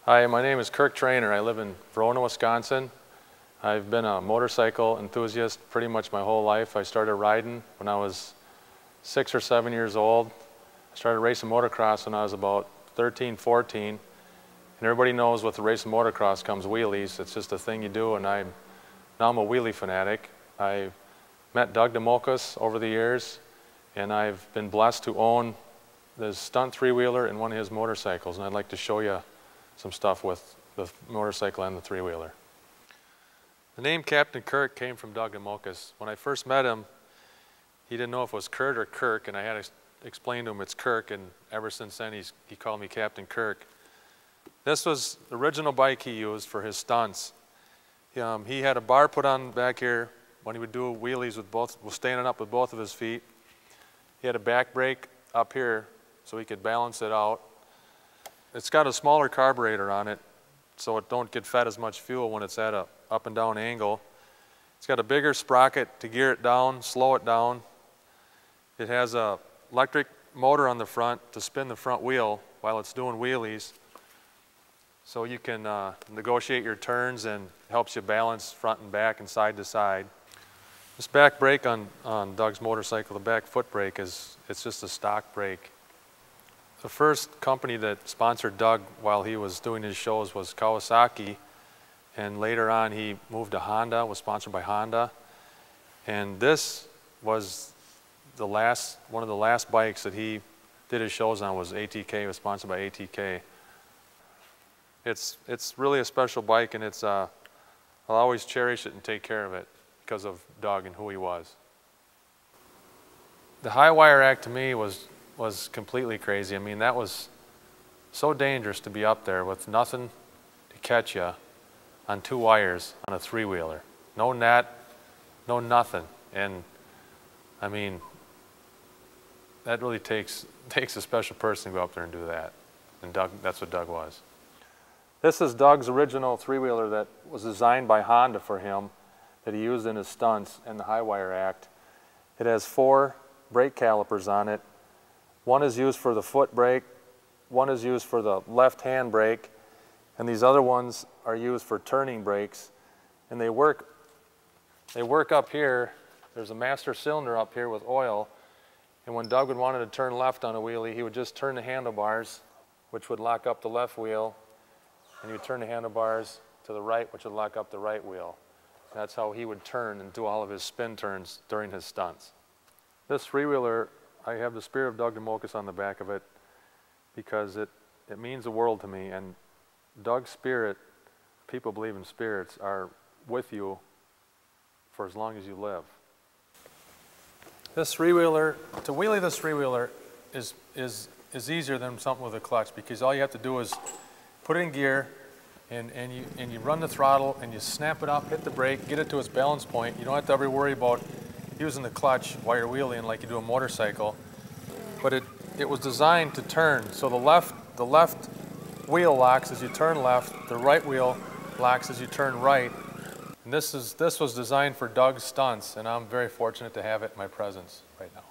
Hi, my name is Kirk Trainor. I live in Verona, Wisconsin. I've been a motorcycle enthusiast pretty much my whole life. I started riding when I was 6 or 7 years old. I started racing motocross when I was about 13, 14. And everybody knows with the racing motocross comes wheelies. It's just a thing you do, and now I'm a wheelie fanatic. I met Doug DeMocas over the years, and I've been blessed to own the stunt three-wheeler and one of his motorcycles, and I'd like to show you some stuff with the motorcycle and the three-wheeler. The name Captain Kirk came from Doug DeMocas. When I first met him, he didn't know if it was Kurt or Kirk, and I had to explain to him it's Kirk, and ever since then he called me Captain Kirk. This was the original bike he used for his stunts. He had a bar put on back here when he would do wheelies with standing up with both of his feet. He had a back brake up here so he could balance it out. It's got a smaller carburetor on it, so it don't get fed as much fuel when it's at a up and down angle. It's got a bigger sprocket to gear it down, slow it down. It has a electric motor on the front to spin the front wheel while it's doing wheelies. So you can negotiate your turns, and helps you balance front and back and side to side. This back brake on Doug's motorcycle, the back foot brake, it's just a stock brake. The first company that sponsored Doug while he was doing his shows was Kawasaki, and later on he moved to Honda, was sponsored by Honda. And this was one of the last bikes that he did his shows on was ATK, was sponsored by ATK. It's really a special bike, and I'll always cherish it and take care of it because of Doug and who he was. The high wire act to me was completely crazy. I mean, that was so dangerous to be up there with nothing to catch you on 2 wires on a three-wheeler. No net, no nothing. And I mean, that really takes a special person to go up there and do that. And Doug, that's what Doug was. This is Doug's original three-wheeler that was designed by Honda for him, that he used in his stunts and the high wire act. It has 4 brake calipers on it. One is used for the foot brake, one is used for the left hand brake, and these other ones are used for turning brakes. And they work up here. There's a master cylinder up here with oil, and when Doug would wanted to turn left on a wheelie, he would just turn the handlebars, which would lock up the left wheel, and he would turn the handlebars to the right, which would lock up the right wheel. That's how he would turn and do all of his spin turns during his stunts. This three-wheeler, I have the spirit of Doug DeMocas on the back of it because it means the world to me. And Doug's spirit, people believe in spirits, are with you for as long as you live. This three-wheeler, to wheelie this three-wheeler is easier than something with a clutch, because all you have to do is put it in gear, and you run the throttle, and you snap it up, hit the brake, get it to its balance point. You don't have to ever worry about using the clutch while you're wheeling like you do a motorcycle. But it was designed to turn. So the left wheel locks as you turn left, the right wheel locks as you turn right. And this was designed for Doug's stunts, and I'm very fortunate to have it in my presence right now.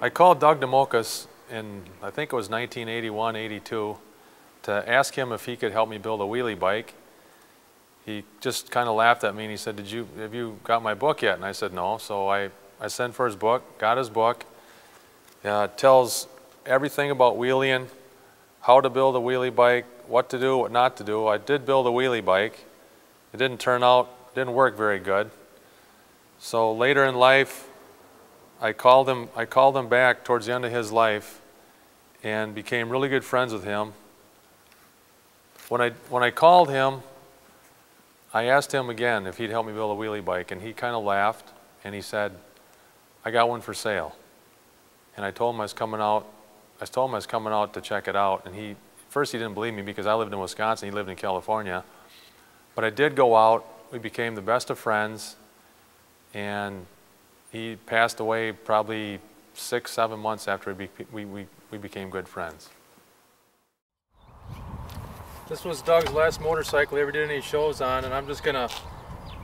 I called Doug DeMocas in, I think it was 1981, 82, to ask him if he could help me build a wheelie bike. He just kind of laughed at me and he said, have you got my book yet? And I said, no. So I sent for his book, got his book. It tells everything about wheeling, how to build a wheelie bike, what to do, what not to do. I did build a wheelie bike. It didn't work very good. So later in life, I called him back towards the end of his life and became really good friends with him. When I called him, I asked him again if he'd help me build a wheelie bike, and he kind of laughed and he said, I got one for sale. And I told him I was coming out to check it out, and first he didn't believe me because I lived in Wisconsin, he lived in California. But I did go out, we became the best of friends, and he passed away probably 6, 7 months after we became good friends. This was Doug's last motorcycle he ever did any shows on, and I'm just gonna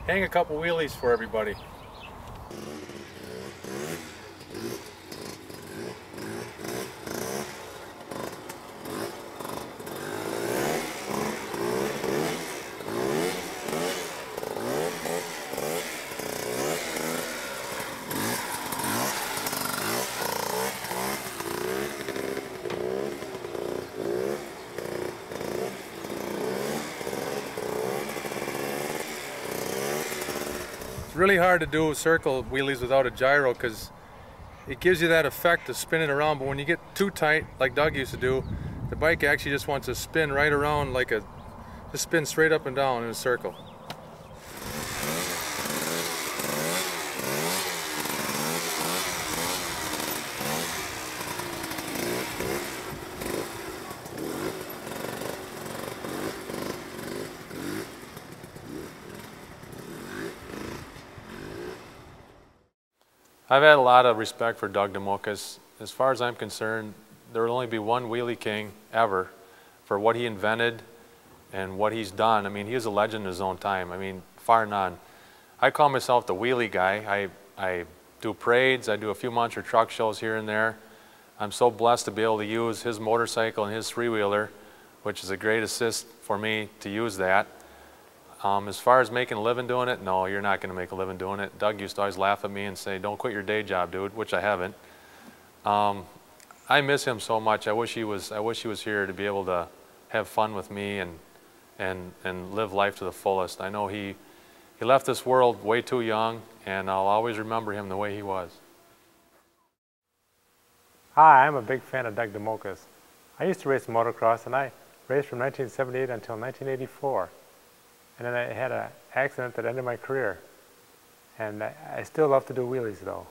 hang a couple wheelies for everybody. It's really hard to do circle wheelies without a gyro because it gives you that effect of spinning around, but when you get too tight, like Doug used to do, the bike actually just wants to spin right around like just spin straight up and down in a circle. I've had a lot of respect for Doug DeMokas. As far as I'm concerned, there will only be one wheelie king ever for what he invented and what he's done. I mean, he is a legend in his own time. I mean, far none. I call myself the wheelie guy. I do parades, I do a few monster truck shows here and there. I'm so blessed to be able to use his motorcycle and his three-wheeler, which is a great assist for me to use that. As far as making a living doing it, no, you're not going to make a living doing it. Doug used to always laugh at me and say, "Don't quit your day job, dude," which I haven't. I miss him so much. I wish he was here to be able to have fun with me and live life to the fullest. I know he left this world way too young, and I'll always remember him the way he was. Hi, I'm a big fan of Doug DeMokas. I used to race motocross, and I raced from 1978 until 1984. And then I had an accident that ended my career. And I still love to do wheelies though.